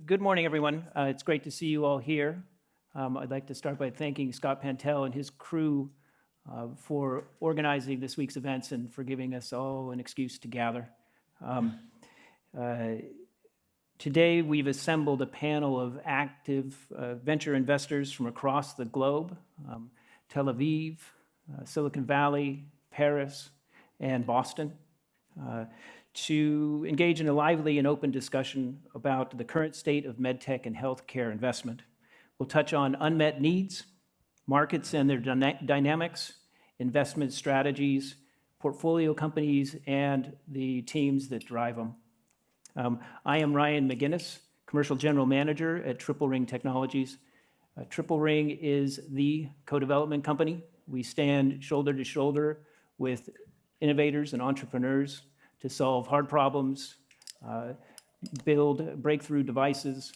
Good morning, everyone. It's great to see you all here. I'd like to start by thanking Scott Pantel and his crew for organizing this week's events and for giving us all an excuse to gather. Today, we've assembled a panel of active venture investors from across the globe, Tel Aviv, Silicon Valley, Paris, and Boston, to engage in a lively and open discussion about the current state of medtech and healthcare investment. We'll touch on unmet needs, markets and their dynamics, investment strategies, portfolio companies, and the teams that drive them. I am Ryan McGuinness, Commercial General Manager at Triple Ring Technologies. Triple Ring is the co-development company. We stand shoulder to shoulder with innovators and entrepreneurs to solve hard problems, build breakthrough devices,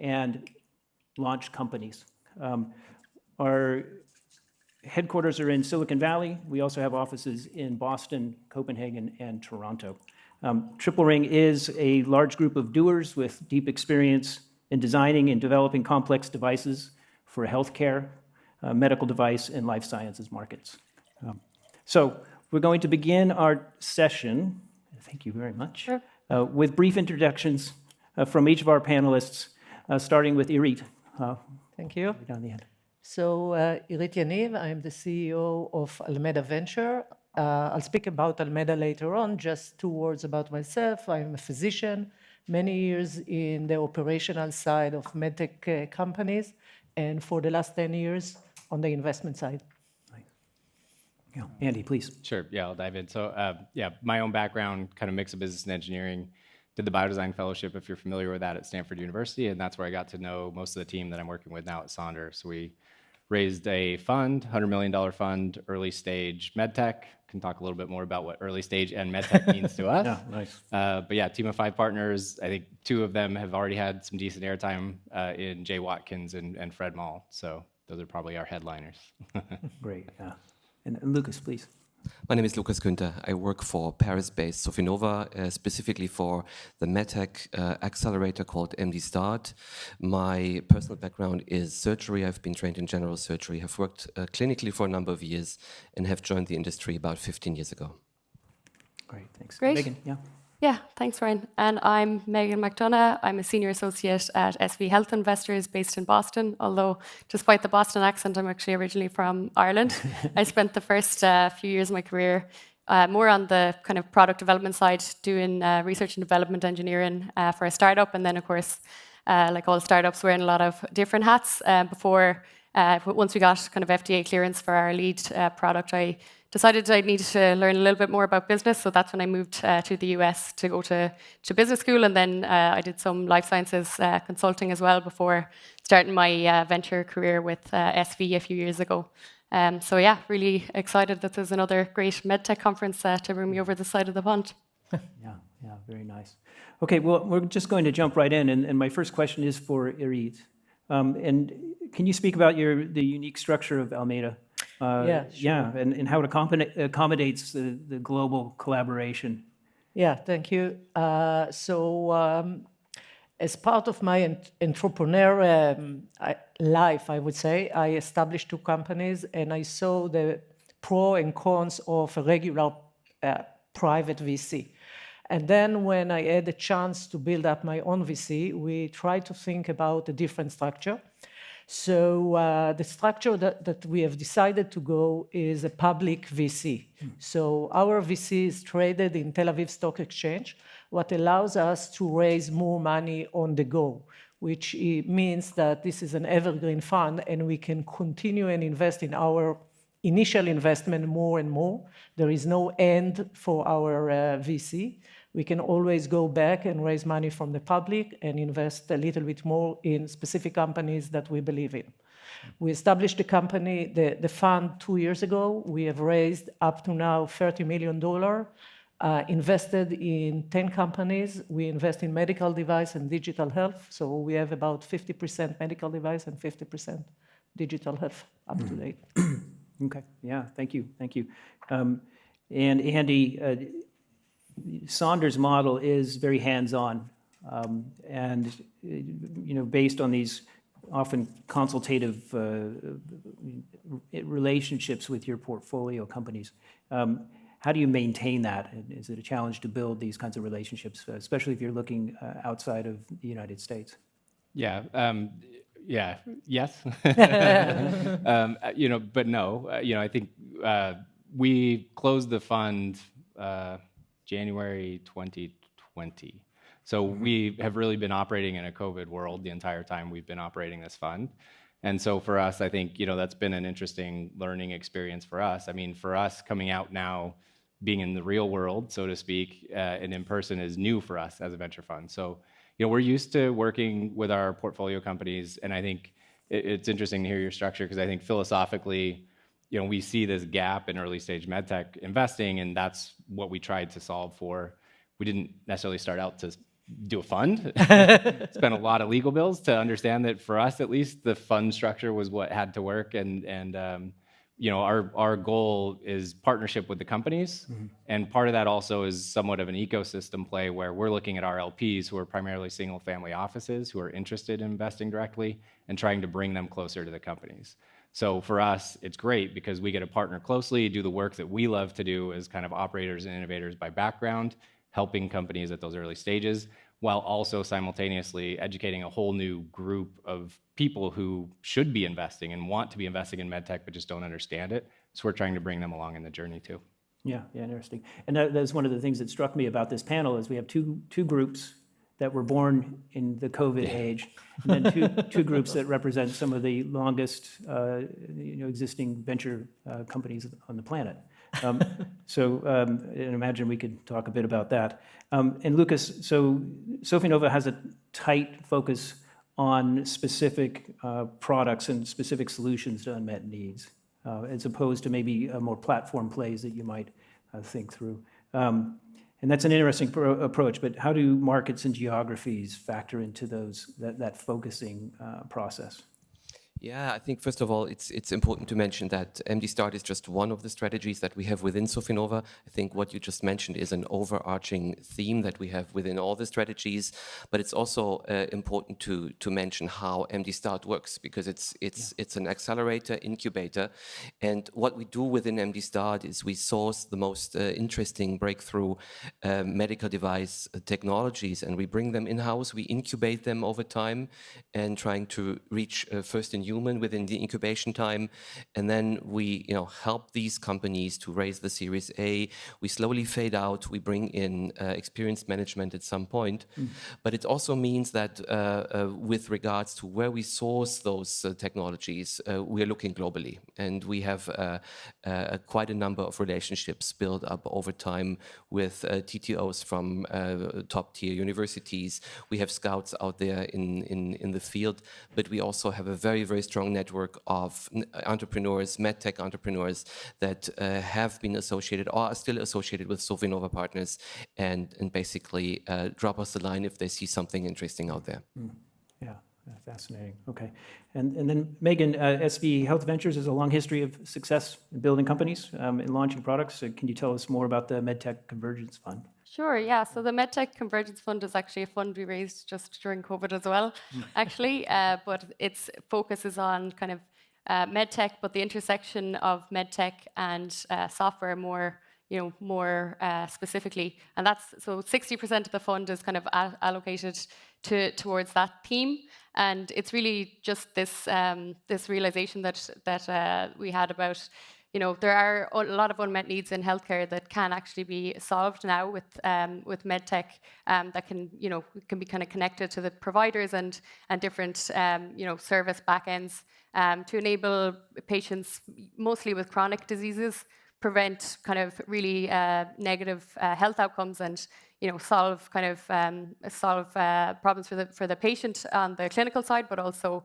and launch companies. Our headquarters are in Silicon Valley. We also have offices in Boston, Copenhagen, and Toronto. Triple Ring is a large group of doers with deep experience in designing and developing complex devices for healthcare, medical device, and life sciences markets. So we're going to begin our session, thank you very much, sure, with brief introductions from each of our panelists, starting with Irit. Thank you. Down the end. So, Irit Yaniv, I am the CEO of Almeda Venture. I'll speak about Almeda later on. Just 2 words about myself. I'm a physician, many years in the operational side of medtech companies, and for the last 10 years on the investment side. Yeah. Andy, please. Sure, yeah, I'll dive in. So, my own background, kind of mix of business and engineering. Did the biodesign fellowship, if you're familiar with that, at Stanford University, and that's where I got to know most of the team that I'm working with now at Sonder. So we raised a fund, $100 million fund, early stage medtech. Can talk a little bit more about what early stage and medtech means to us. Yeah, nice. But yeah, team of 5 partners. I think 2 of them have already had some decent airtime in Jay Watkins and Fred Mall. So those are probably our headliners. Great, yeah. And Lukas, please. My name is Lukas Guenther. I work for Paris-based Sofinnova, specifically for the Medtech accelerator called MD Start. My personal background is surgery. I've been trained in general surgery, have worked clinically for a number of years, and have joined the industry about 15 years ago. Great, thanks. Great. Megan, yeah. Yeah, thanks, Ryan. And I'm McGibbon. I'm a senior associate at SV Health Investors based in Boston, although despite the Boston accent, I'm actually originally from Ireland. I spent the first few years of my career more on the kind of product development side, doing research and development engineering for a startup. And then, of course, like all startups, wearing a lot of different hats before, once we got kind of FDA clearance for our lead product, I decided I needed to learn a little bit more about business. So that's when I moved to the US to go to business school. And then I did some life sciences consulting as well before starting my venture career with SV a few years ago. So yeah, really excited that there's another great MedTech conference to bring me over the side of the pond. Yeah, very nice. Okay, well, we're just going to jump right in. And my first question is for Irit. And can you speak about the unique structure of Almeda? Sure. Yeah, and how it accommodates the global collaboration. Yeah, thank you. As part of my entrepreneur life, I would say, I established 2 companies, and I saw the pro and cons of a regular private VC. And then when I had a chance to build up my own VC, we tried to think about a different structure. So the structure that we have decided to go is a public VC. So our VC is traded in Tel Aviv Stock Exchange, what allows us to raise more money on the go, which means that this is an evergreen fund and we can continue and invest in our initial investment more and more. There is no end for our VC. We can always go back and raise money from the public and invest a little bit more in specific companies that we believe in. We established the company, the fund 2 years ago. We have raised up to now $30 million, invested in 10 companies. We invest in medical device and digital health. So we have about 50% medical device and 50% digital health up to date. Okay, yeah, thank you. And Andy, Sonder's model is very hands-on. And, based on these often consultative relationships with your portfolio companies, how do you maintain that? And is it a challenge to build these kinds of relationships, especially if you're looking outside of the United States? Yeah. Yes. But no. I think we closed the fund January 2020. So we have really been operating in a COVID world the entire time we've been operating this fund. And so for us, I think, that's been an interesting learning experience for us. I mean, for us coming out now, being in the real world, so to speak, and in person is new for us as a venture fund. So, we're used to working with our portfolio companies, and I think it's interesting to hear your structure because I think philosophically, we see this gap in early stage medtech investing, and that's what we tried to solve for. We didn't necessarily start out to do a fund, spent a lot of legal bills to understand that for us, at least, the fund structure was what had to work. And our goal is partnership with the companies. And part of that also is somewhat of an ecosystem play where we're looking at our LPs who are primarily single family offices who are interested in investing directly and trying to bring them closer to the companies. So for us, it's great because we get to partner closely, do the work that we love to do as kind of operators and innovators by background, helping companies at those early stages, while also simultaneously educating a whole new group of people who should be investing and want to be investing in medtech but just don't understand it. So we're trying to bring them along in the journey too. Yeah, interesting. And that's one of the things that struck me about this panel is we have two groups that were born in the COVID age, and then two groups that represent some of the longest existing venture companies on the planet. And imagine we could talk a bit about that. And Lukas, so Sofinnova has a tight focus on specific products and specific solutions to unmet needs, as opposed to maybe more platform plays that you might think through. And that's an interesting approach, but how do markets and geographies factor into that focusing process? Yeah, I think first of all, it's important to mention that MD Start is just one of the strategies that we have within Sofinnova. I think what you just mentioned is an overarching theme that we have within all the strategies, but it's also important to mention how MD Start works because it's an accelerator, incubator, and what we do within MD Start is we source the most interesting breakthrough medical device technologies and we bring them in-house, we incubate them over time and trying to reach first in human within the incubation time, and then we help these companies to raise the Series A. We slowly fade out. We bring in experienced management at some point, but it also means that with regards to where we source those technologies, we are looking globally, and we have quite a number of relationships built up over time with TTOs from top-tier universities. We have scouts out there in the field, but we also have a very, very strong network of entrepreneurs, medtech entrepreneurs that have been associated or are still associated with Sofinnova partners and basically drop us a line if they see something interesting out there. Yeah, fascinating. Okay. And then Megan, SV Health Ventures has a long history of success in building companies and launching products. So can you tell us more about the Medtech Convergence Fund? Sure, yeah. So the Medtech Convergence Fund is actually a fund we raised just during COVID as well, actually. But its focus is on kind of medtech, but the intersection of medtech and software more specifically. And that's so 60% of the fund is kind of allocated towards that theme. And it's really just this this realization that we had about, there are a lot of unmet needs in healthcare that can actually be solved now with medtech that can be kind of connected to the providers and different service backends to enable patients mostly with chronic diseases prevent kind of really negative health outcomes and solve problems for the patient on the clinical side, but also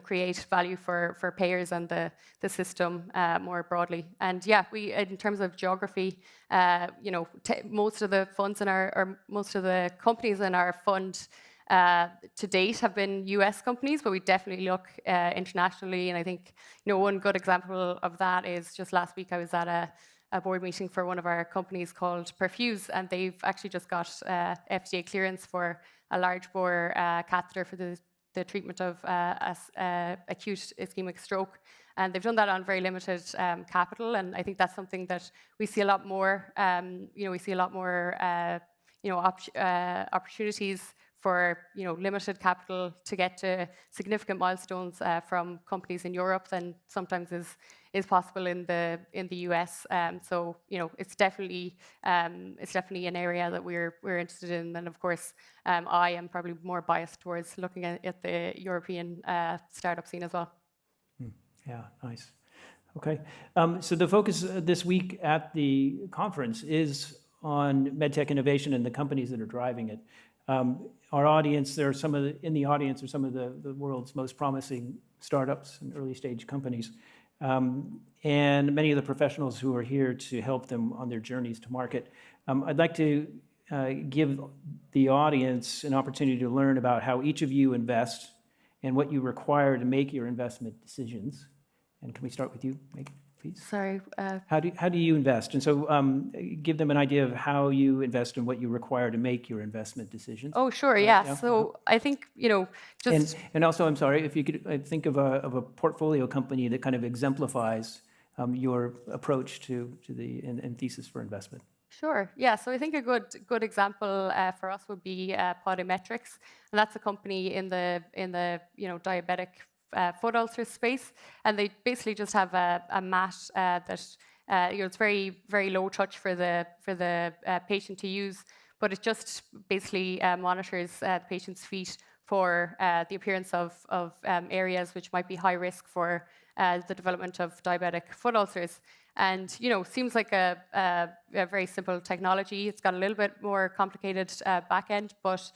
create value for payers and the system more broadly. And yeah, we in terms of geography, most of the funds in most of the companies in our fund to date have been US companies, but we definitely look internationally. And I think one good example of that is just last week I was at a board meeting for one of our companies called Perfuse, and they've actually just got FDA clearance for a large bore catheter for the treatment of acute ischemic stroke. And they've done that on very limited capital. And I think that's something that we see a lot more, we see a lot more, opportunities for, limited capital to get to significant milestones from companies in Europe than sometimes is possible in the US. So, it's definitely an area that we're interested in. And of course, I am probably more biased towards looking at the European startup scene as well. Yeah, nice. Okay. So the focus this week at the conference is on medtech innovation and the companies that are driving it. Our audience, there are in the audience are some of the world's most promising startups and early stage companies, and many of the professionals who are here to help them on their journeys to market. I'd like to give the audience an opportunity to learn about how each of you invest and what you require to make your investment decisions. And can we start with you, Megan, please? Sorry. How do you invest? And so give them an idea of how you invest and what you require to make your investment decisions. Oh, sure, yeah. Yeah. So I think, just... And also, I'm sorry, if you could think of a portfolio company that kind of exemplifies your approach to the and thesis for investment. Sure. Yeah. So I think a good example for us would be Podimetrics, and that's a company in the diabetic foot ulcer space, and they basically just have a mat that it's very, very low touch for the patient to use, but it just basically monitors the patient's feet for the appearance of areas which might be high risk for the development of diabetic foot ulcers. And seems like a very simple technology. It's got a little bit more complicated back end, but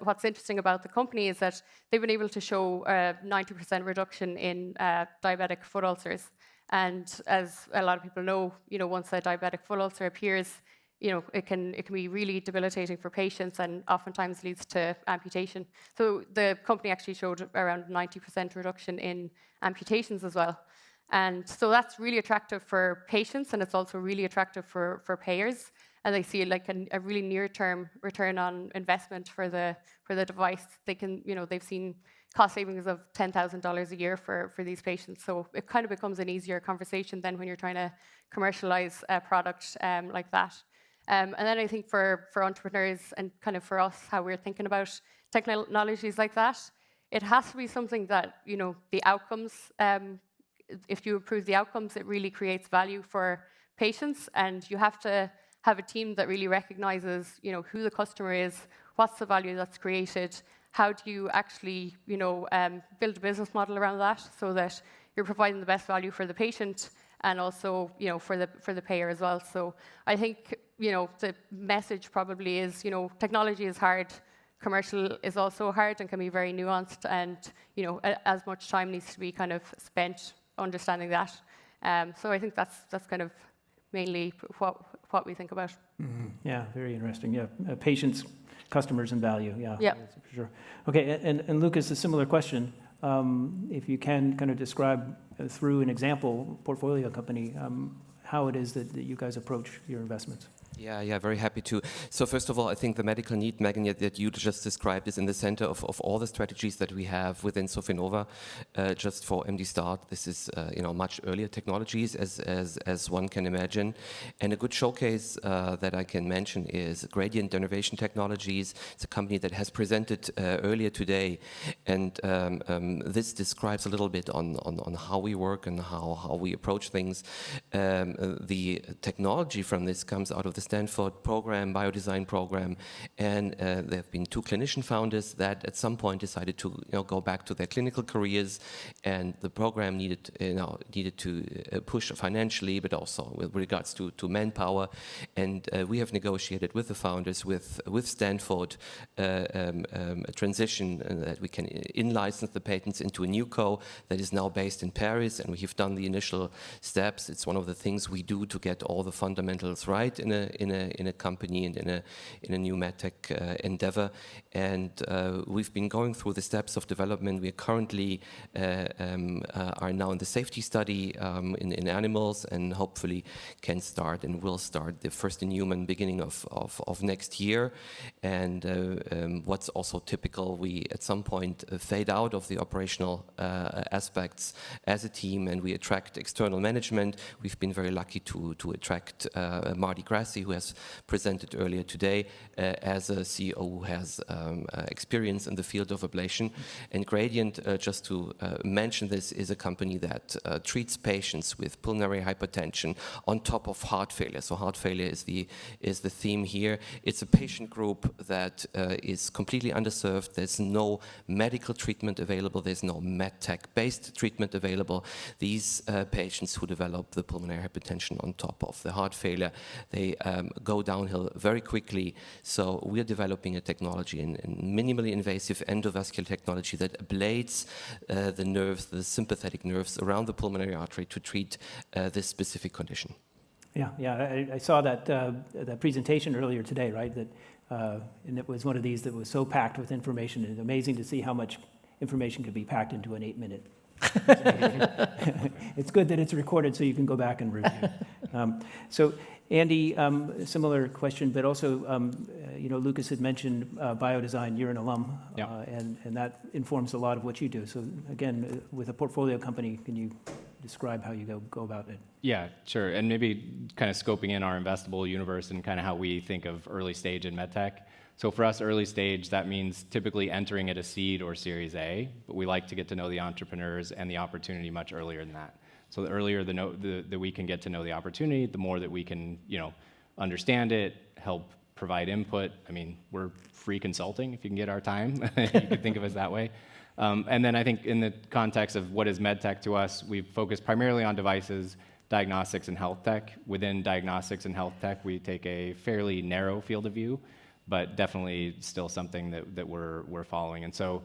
what's interesting about the company is that they've been able to show a 90% reduction in diabetic foot ulcers. And as a lot of people know, once a diabetic foot ulcer appears, it can be really debilitating for patients and oftentimes leads to amputation. So the company actually showed around 90% reduction in amputations as well. And so that's really attractive for patients, and it's also really attractive for payers. And they see like a really near-term return on investment for the device. They can, they've seen cost savings of $10,000 a year for these patients. So it kind of becomes an easier conversation than when you're trying to commercialize a product like that. And then I think for entrepreneurs and kind of for us, how we're thinking about technologies like that, it has to be something that, the outcomes, if you improve the outcomes, it really creates value for patients. And you have to have a team that really recognizes, who the customer is, what's the value that's created, how do you actually, build a business model around that so that you're providing the best value for the patient and also, for the payer as well. So I think, the message probably is, technology is hard, commercial is also hard and can be very nuanced, and, as much time needs to be kind of spent understanding that. So I think that's kind of mainly what we think about. Mm-hmm. Yeah, very interesting. Yeah, patients, customers, and value. Yeah, yeah, for sure. Okay, and Lukas, a similar question. If you can kind of describe through an example portfolio company how it is that you guys approach your investments. Yeah, very happy to. So first of all, I think the medical need, Megan, that you just described is in the center of all the strategies that we have within Sofinnova. Just for MD Start, this is much earlier technologies as one can imagine. And a good showcase that I can mention is Gradient Denervation Technologies. It's a company that has presented earlier today, and this describes a little bit on how we work and how we approach things. The technology from this comes out of the Stanford program, biodesign program, and there have been two clinician founders that at some point decided to go back to their clinical careers, and the program needed to push financially, but also with regards to manpower. And we have negotiated with the founders, with Stanford, a transition that we can in-license the patents into a new co that is now based in Paris, and we have done the initial steps. It's one of the things we do to get all the fundamentals right in in a company and in a new medtech endeavor. And we've been going through the steps of development. We currently are now in the safety study in animals, and hopefully can start and will start the first in human beginning of next year. And what's also typical, we at some point fade out of the operational aspects as a team, and we attract external management. We've been very lucky to attract Marty Grassi, who has presented earlier today, as a CEO who has experience in the field of ablation. And Gradient, just to mention this, is a company that treats patients with pulmonary hypertension on top of heart failure. So heart failure is the theme here. It's a patient group that is completely underserved. There's no medical treatment available. There's no MedTech-based treatment available. These patients who develop the pulmonary hypertension on top of the heart failure, they go downhill very quickly. So we're developing a technology, in minimally invasive endovascular technology that ablates the nerves, the sympathetic nerves around the pulmonary artery to treat this specific condition. Yeah. I saw that presentation earlier today, right? And it was one of these that was so packed with information. It's amazing to see how much information could be packed into an 8-minute. It's good that it's recorded so you can go back and review. So, Andy, similar question, but also, Lukas had mentioned biodesign. You're an alum, and that informs a lot of what you do. So, again, with a portfolio company, can you describe how you go about it? Yeah, sure. And maybe kind of scoping in our investable universe and kind of how we think of early stage in medtech. So for us, early stage, that means typically entering at a seed or Series A, but we like to get to know the entrepreneurs and the opportunity much earlier than that. So the earlier that we can get to know the opportunity, the more that we can, understand it, help provide input. I mean, we're free consulting if you can get our time. You could think of us that way. And then I think in the context of what is medtech to us, we've focused primarily on devices, diagnostics, and health tech. Within diagnostics and health tech, we take a fairly narrow field of view, but definitely still something that we're following. And so,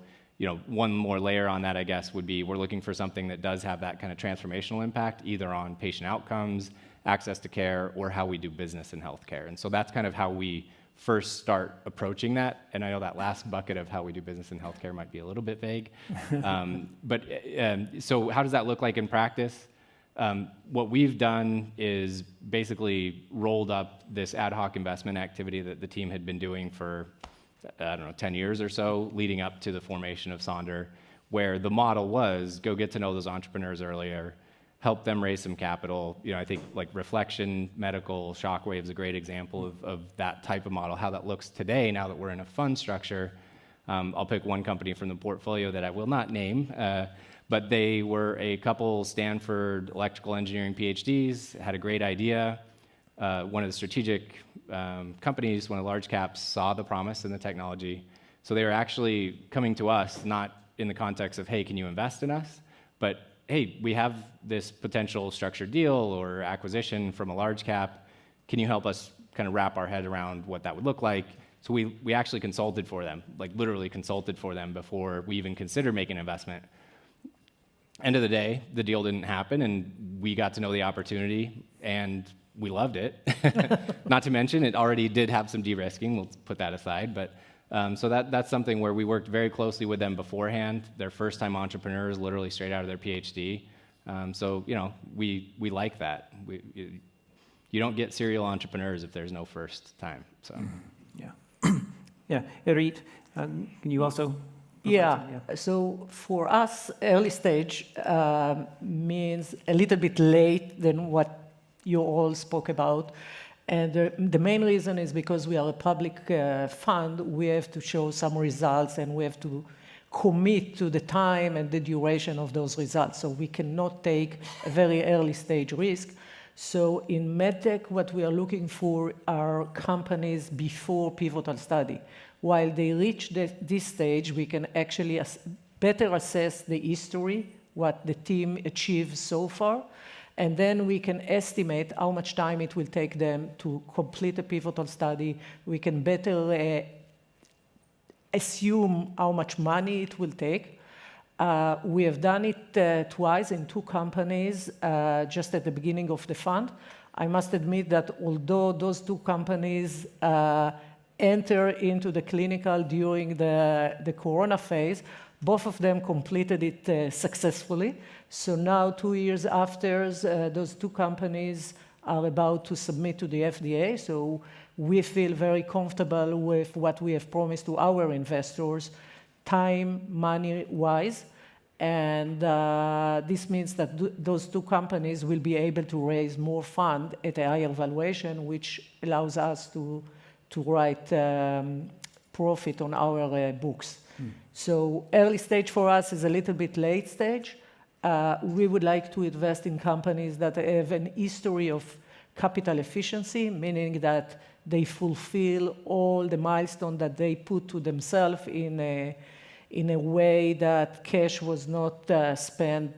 one more layer on that, I guess, would be we're looking for something that does have that kind of transformational impact, either on patient outcomes, access to care, or how we do business in healthcare. And so that's kind of how we first start approaching that. And I know that last bucket of how we do business in healthcare might be a little bit vague. So how does that look like in practice? What we've done is basically rolled up this ad hoc investment activity that the team had been doing for, 10 years or so, leading up to the formation of Sonder, where the model was go get to know those entrepreneurs earlier, help them raise some capital. I think like Reflection Medical, Shockwave is a great example of that type of model, how that looks today now that we're in a fund structure. I'll pick one company from the portfolio that I will not name, but they were a couple Stanford electrical engineering PhDs, had a great idea. One of the strategic companies, one of the large caps, saw the promise in the technology. So they were actually coming to us, not in the context of, hey, can you invest in us? But, hey, we have this potential structured deal or acquisition from a large cap. Can you help us kind of wrap our head around what that would look like? So we actually consulted for them, like literally consulted for them before we even considered making an investment. End of the day, the deal didn't happen, and we got to know the opportunity, and we loved it. Not to mention, it already did have some de-risking. We'll put that aside. But so that's something where we worked very closely with them beforehand. They're first-time entrepreneurs, literally straight out of their PhD. So we like that. You don't get serial entrepreneurs if there's no first time. So yeah. Irit, can you also? Yeah. So for us, early stage means a little bit late than what you all spoke about. And the main reason is because we are a public fund, we have to show some results and we have to commit to the time and the duration of those results. So we cannot take a very early stage risk. So in MedTech, what we are looking for are companies before pivotal study. While they reach this stage, we can actually better assess the history, what the team achieved so far, and then we can estimate how much time it will take them to complete a pivotal study. We can better assume how much money it will take. We have done it twice in two companies just at the beginning of the fund. I must admit that although those two companies enter into the clinical during the corona phase, both of them completed it successfully. So now, 2 years after, those two companies are about to submit to the FDA. So we feel very comfortable with what we have promised to our investors, time, money-wise. And this means that those two companies will be able to raise more fund at a higher valuation, which allows us to write profit on our books. So early stage for us is a little bit late stage. We would like to invest in companies that have an history of capital efficiency, meaning that they fulfill all the milestones that they put to themselves in a way that cash was not spent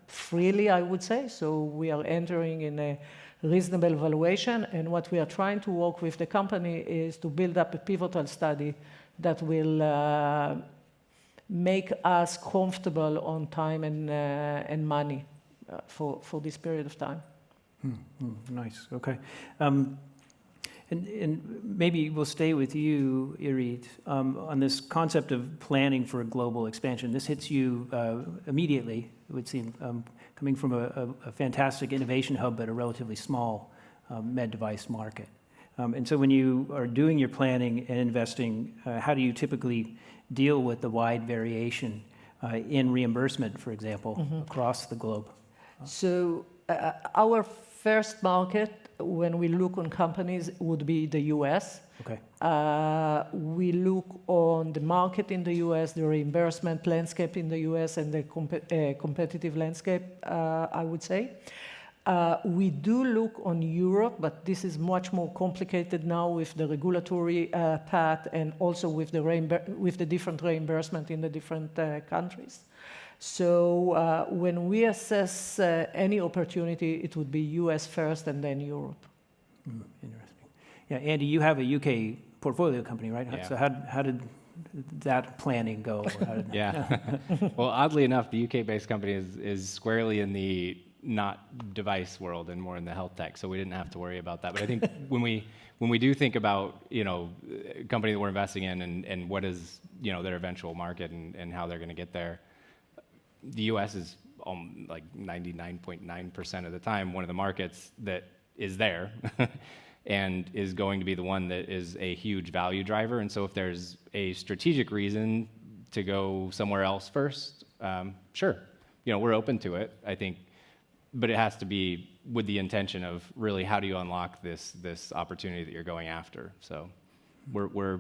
freely, I would say. So we are entering in a reasonable valuation, and what we are trying to work with the company is to build up a pivotal study that will make us comfortable on time and money for this period of time. Nice, okay. And maybe we'll stay with you, Irit, on this concept of planning for a global expansion. This hits you immediately, it would seem, coming from a fantastic innovation hub, but a relatively small med device market. And so when you are doing your planning and investing, how do you typically deal with the wide variation in reimbursement, for example, across the globe? So our first market, when we look on companies, would be the US. Okay. We look on the market in the US, the reimbursement landscape in the US, and the competitive landscape, I would say. We do look on Europe, but this is much more complicated now with the regulatory path and also with the different reimbursement in the different countries. So when we assess any opportunity, it would be US first and then Europe. Interesting. Yeah, Andy, you have a UK portfolio company, right? Yeah. So how did that planning go? Or how did Yeah. Well, oddly enough, the UK-based company is squarely in the not device world and more in the health tech, so we didn't have to worry about that. But I think when we do think about, a company that we're investing in and what is, their eventual market and how they're going to get there, the US is like 99.9% of the time one of the markets that is there and is going to be the one that is a huge value driver. And so if there's a strategic reason to go somewhere else first, sure, we're open to it, I think, but it has to be with the intention of really how do you unlock this opportunity that you're going after. So we're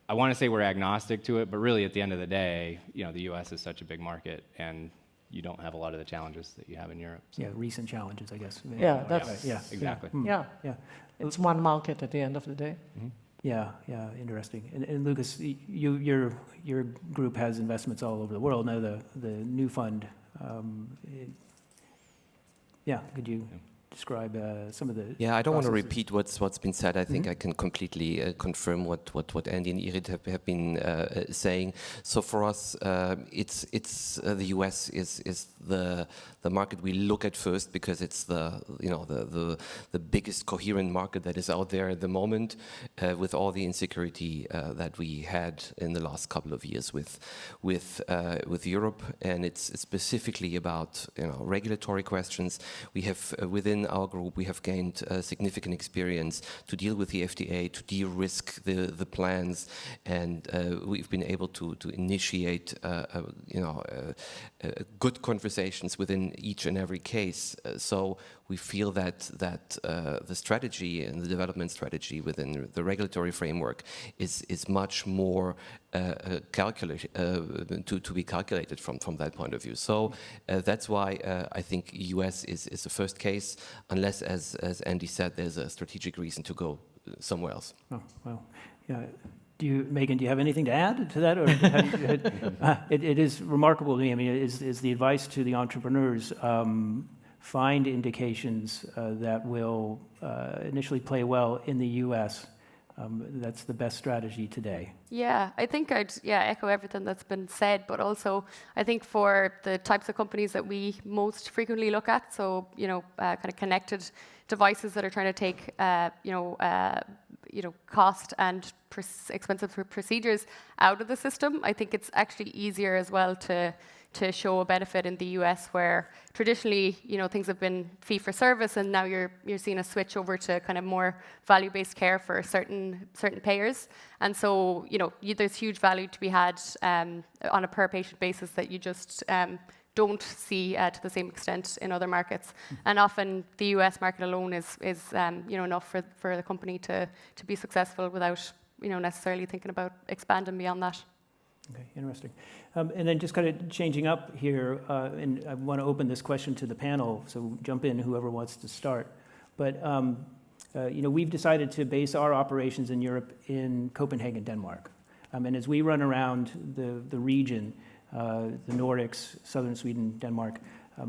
I want to say we're agnostic to it, but really at the end of the day, the US is such a big market and you don't have a lot of the challenges that you have in Europe. So. Yeah, recent challenges, I guess. Yeah, that's yeah, exactly. Yeah, yeah. it's one market at the end of the day. Mm-hmm. Yeah, interesting. And Lukas, your group has investments all over the world. Now the new fund, could you describe some of the Yeah, I don't want to processes? repeat what's been said. I think I can completely confirm what Andy and Irit have been saying. So for us, it's the US is the market we look at first because it's the biggest coherent market that is out there at the moment, with all the insecurity that we had in the last couple of years with Europe, and it's specifically about regulatory questions. We have within our group we have gained significant experience to deal with the FDA, to de-risk the plans, and we've been able to initiate good conversations within each and every case. So we feel that the strategy and the development strategy within the regulatory framework is much more to be calculated from that point of view. So that's why I think US is the first case, unless, as Andy said, there's a strategic reason to go somewhere else. Oh, well, yeah. Megan, do you have anything to add to that? Or it is remarkable to me. I mean, is the advice to the entrepreneurs, find indications that will initially play well in the US, that's the best strategy today. Yeah, I think I'd echo everything that's been said, but also I think for the types of companies that we most frequently look at, so kind of connected devices that are trying to take cost and expensive procedures out of the system, I think it's actually easier as well to show a benefit in the US, where traditionally, things have been fee for service, and now you're seeing a switch over to kind of more value-based care for certain payers. And so, there's huge value to be had on a per patient basis that you just don't see to the same extent in other markets. And often the US market alone is enough for the company to be successful without necessarily thinking about expanding beyond that. Okay, interesting. And then just kind of changing up here, and I want to open this question to the panel, so jump in whoever wants to start. But we've decided to base our operations in Europe in Copenhagen, Denmark. And as we run around the region, the Nordics, southern Sweden, Denmark,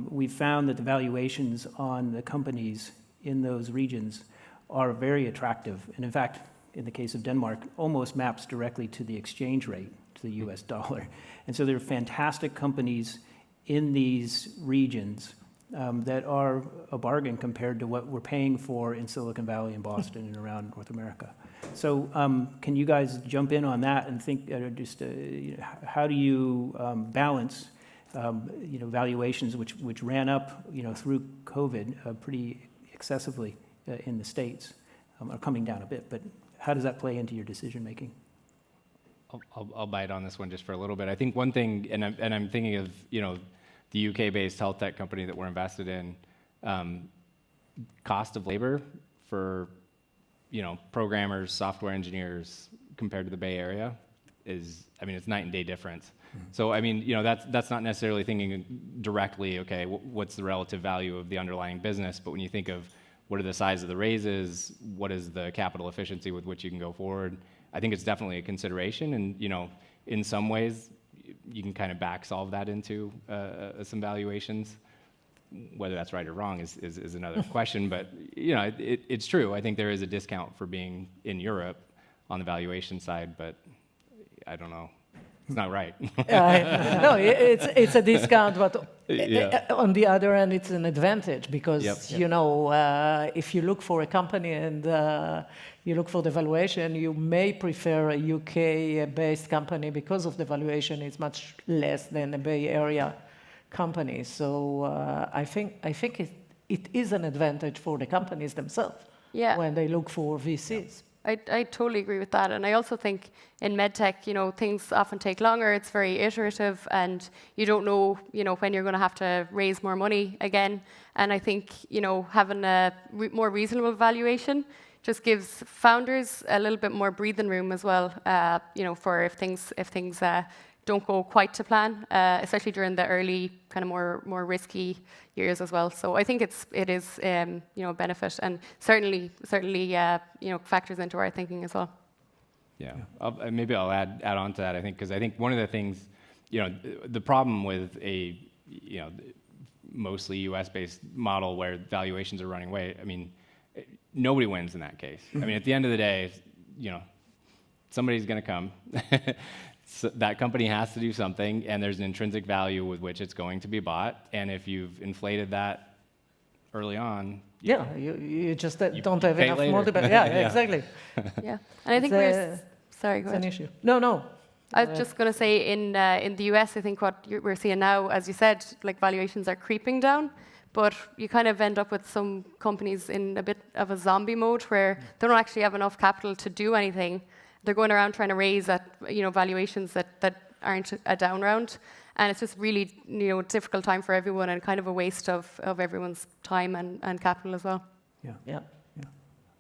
we've found that the valuations on the companies in those regions are very attractive. And in fact, in the case of Denmark, almost maps directly to the exchange rate, to the US dollar. And so there are fantastic companies in these regions that are a bargain compared to what we're paying for in Silicon Valley and Boston and around North America. So can you guys jump in on that and think how do you balance valuations which ran up through COVID pretty excessively in the States, are coming down a bit, but how does that play into your decision making? I'll bite on this one just for a little bit. I think one thing, and I'm thinking of the UK-based health tech company that we're invested in. Cost of labor for programmers, software engineers compared to the Bay Area is, it's night and day difference. Mm-hmm. So that's not necessarily thinking directly, okay, what's the relative value of the underlying business, but when you think of what are the size of the raises, what is the capital efficiency with which you can go forward, I think it's definitely a consideration, and in some ways you can kind of back solve that into some valuations. Whether that's right or wrong is another question, but it's true. I think there is a discount for being in Europe on the valuation side, but I don't know. It's not right. No, it's a discount, but on the other hand, it's an advantage because, if you look for a company and you look for the valuation, you may prefer a UK-based company because of the valuation is much less than a Bay Area company. So I think it is an advantage for the companies themselves when they look for VCs. I totally agree with that. And I also think in MedTech, things often take longer. It's very iterative and you don't know, when you're going to have to raise more money again. And I think, having a more reasonable valuation just gives founders a little bit more breathing room as well, for if things don't go quite to plan, especially during the early kind of more risky years as well. So I think it is a benefit, and certainly factors into our thinking as well. Yeah, maybe I'll add on to that. I think because one of the things, the problem with a mostly U.S.-based model where valuations are running away, nobody wins in that case. At the end of the day, somebody's going to come. So that company has to do something, and there's an intrinsic value with which it's going to be bought. And if you've inflated that early on, you just don't have enough multiple. Yeah, exactly. Yeah, and I think sorry, go ahead. It's an issue. No. I was just going to say in the US, I think what we're seeing now, as you said, like valuations are creeping down, but you kind of end up with some companies in a bit of a zombie mode where they don't actually have enough capital to do anything. They're going around trying to raise at valuations that aren't a down round, and it's just really difficult time for everyone and kind of a waste of everyone's time and capital as well. Yeah.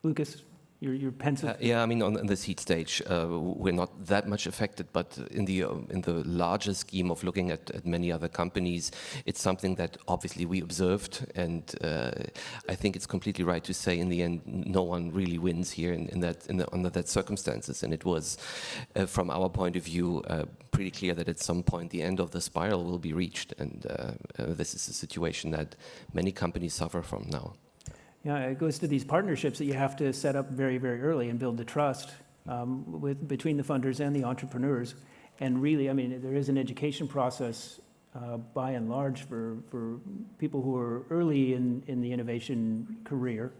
Lukas, you're pensive. On the seed stage, we're not that much affected, but in the larger scheme of looking at many other companies, it's something that obviously we observed, and I think it's completely right to say in the end, no one really wins here under that circumstances, and it was, from our point of view, pretty clear that at some point the end of the spiral will be reached, and this is a situation that many companies suffer from now. Yeah, it goes to these partnerships that you have to set up very, very early and build the trust between the funders and the entrepreneurs. And really, I mean, there is an education process by and large for people who are early in the innovation career,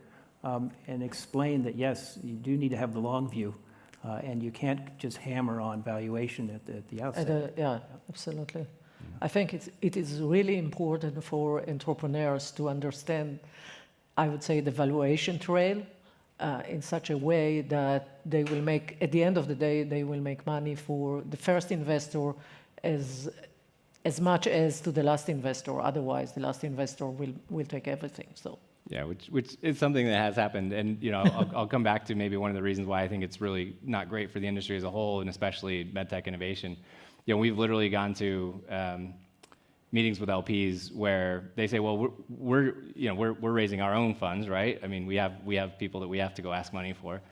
and explain that, yes, you do need to have the long view, and you can't just hammer on valuation at the outset. Yeah, absolutely. I think it is really important for entrepreneurs to understand, I would say, the valuation trail in such a way that they will make, at the end of the day, they will make money for the first investor as much as to the last investor. Otherwise, the last investor will take everything. So. Yeah, which is something that has happened, and I'll come back to maybe one of the reasons why I think it's really not great for the industry as a whole, and especially medtech innovation. We've literally gone to meetings with LPs where they say, well, we're raising our own funds, right? I mean, we have people that we have to go ask money for,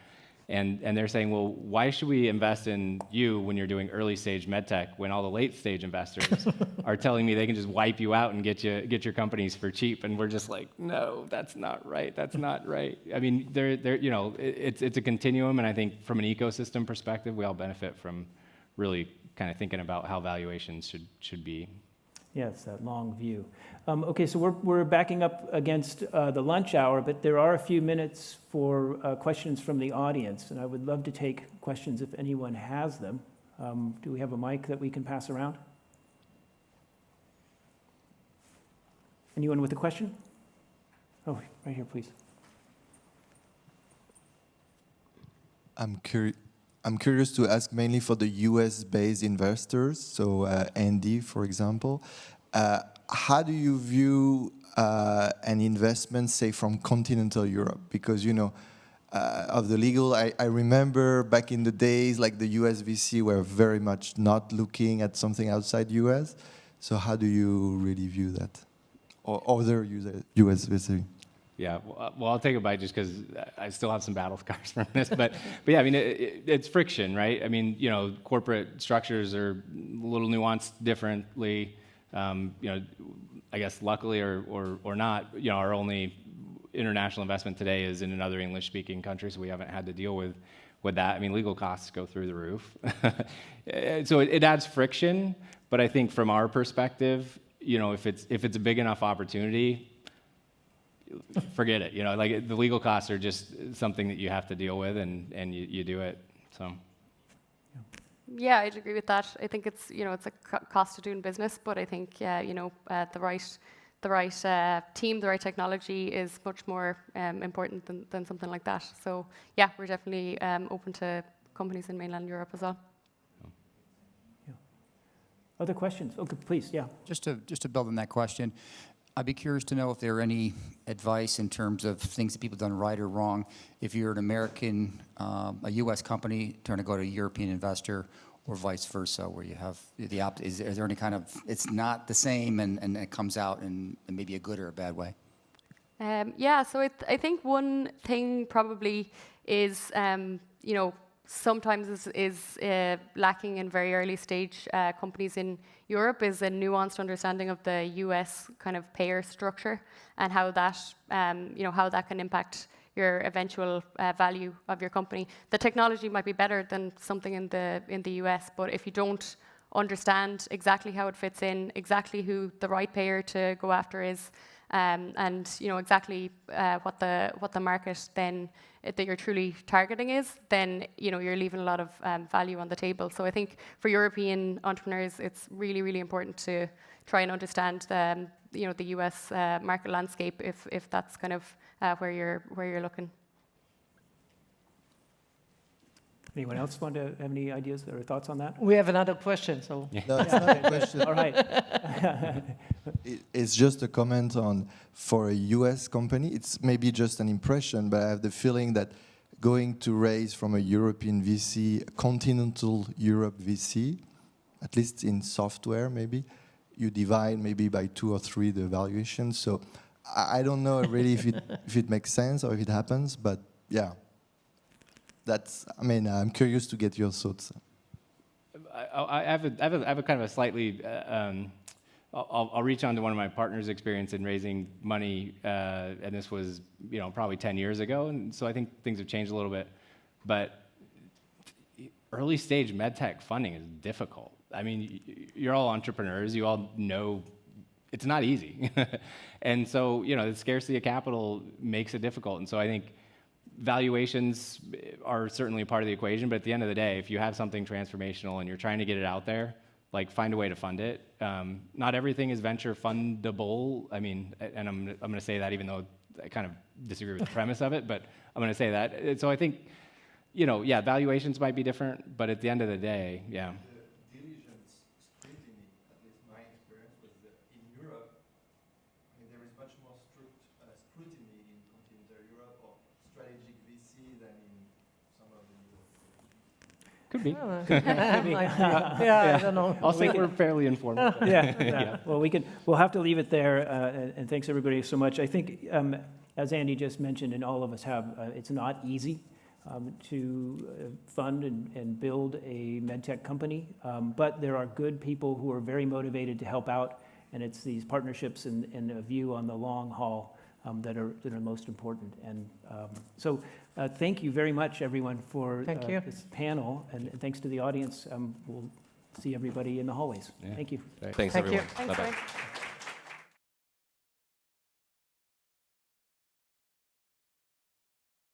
and they're saying, well, why should we invest in you when you're doing early stage medtech when all the late stage investors are telling me they can just wipe you out and get your companies for cheap? And we're just like, no, that's not right. That's not right. I mean, it's a continuum, and I think from an ecosystem perspective, we all benefit from really kind of thinking about how valuations should be. Yes, that long view. Okay, so we're backing up against the lunch hour, but there are a few minutes for questions from the audience, and I would love to take questions if anyone has them. Do we have a mic that we can pass around? Anyone with a question? Oh, right here, please. I'm curious to ask mainly for the US-based investors, so Andy, for example. How do you view an investment, say, from continental Europe? Because, of the legal, I remember back in the days, like the US VC were very much not looking at something outside US. So how do you really view that? Or other US VC? Yeah, well, I'll take a bite just because I still have some battle scars from this. But yeah, I mean, it's friction, right? I mean, corporate structures are a little nuanced differently. I guess luckily or not, our only international investment today is in another English-speaking country, so we haven't had to deal with that. I mean, legal costs go through the roof. So it adds friction, but I think from our perspective, if it's a big enough opportunity, forget it. Like the legal costs are just something that you have to deal with, and you do it. So. Yeah, I'd agree with that. I think it's it's a cost of doing business, but I think the right team, the right technology is much more important than something like that. So yeah, we're definitely open to companies in mainland Europe as well. Yeah. Other questions? Okay, please. Yeah. Just to build on that question, I'd be curious to know if there are any advice in terms of things that people have done right or wrong. If you're an American, a U.S. company trying to go to a European investor, or vice versa, where you have is there any kind of, it's not the same and it comes out in maybe a good or a bad way? Yeah, so I think one thing probably is, sometimes is lacking in very early stage companies in Europe is a nuanced understanding of the US kind of payer structure and how that, how that can impact your eventual value of your company. The technology might be better than something in the US, but if you don't understand exactly how it fits in, exactly who the right payer to go after is, and exactly what the market then that you're truly targeting is, then you're leaving a lot of value on the table. So I think for European entrepreneurs, it's really, really important to try and understand the US market landscape if that's kind of where you're looking. Anyone else want to have any ideas or thoughts on that? We have another question, so. No, it's not a question. All right. It's just a comment on, for a US company, it's maybe just an impression, but I have the feeling that going to raise from a European VC, continental Europe VC, at least in software maybe, you divide maybe by 2 or 3 the valuation. So I don't know really if it makes sense or if it happens, but yeah. I'm curious to get your thoughts. I have a kind of a slightly I'll reach on to one of my partner's experience in raising money, and this was, probably 10 years ago, and so I think things have changed a little bit. But early stage medtech funding is difficult. I mean, you're all entrepreneurs. You all know it's not easy, and so the scarcity of capital makes it difficult. And so I think valuations are certainly a part of the equation. But at the end of the day, if you have something transformational and you're trying to get it out there, like find a way to fund it. Not everything is venture fundable. I mean, and I'm going to say that even though I kind of disagree with the premise of it, but I'm going to say that. And so I think, valuations might be different, but at the end of the day, yeah. The diligence scrutiny, at least my experience was that in Europe, there is much more strict scrutiny in continental Europe or strategic VC than in some of the Could be. Yeah, I don't know. I'll say we're fairly informed. Yeah. Well, we'll have to leave it there, and thanks everybody so much. I think, as Andy just mentioned, and all of us have, it's not easy to fund and build a medtech company, but there are good people who are very motivated to help out, and it's these partnerships and a view on the long haul that are most important. And so thank you very much, everyone, for this panel, and thanks to the audience. We'll see everybody in the hallways. Yeah. Thank you. Right. Thanks, Thank you. everyone. Thanks, Bye-bye. Ryan.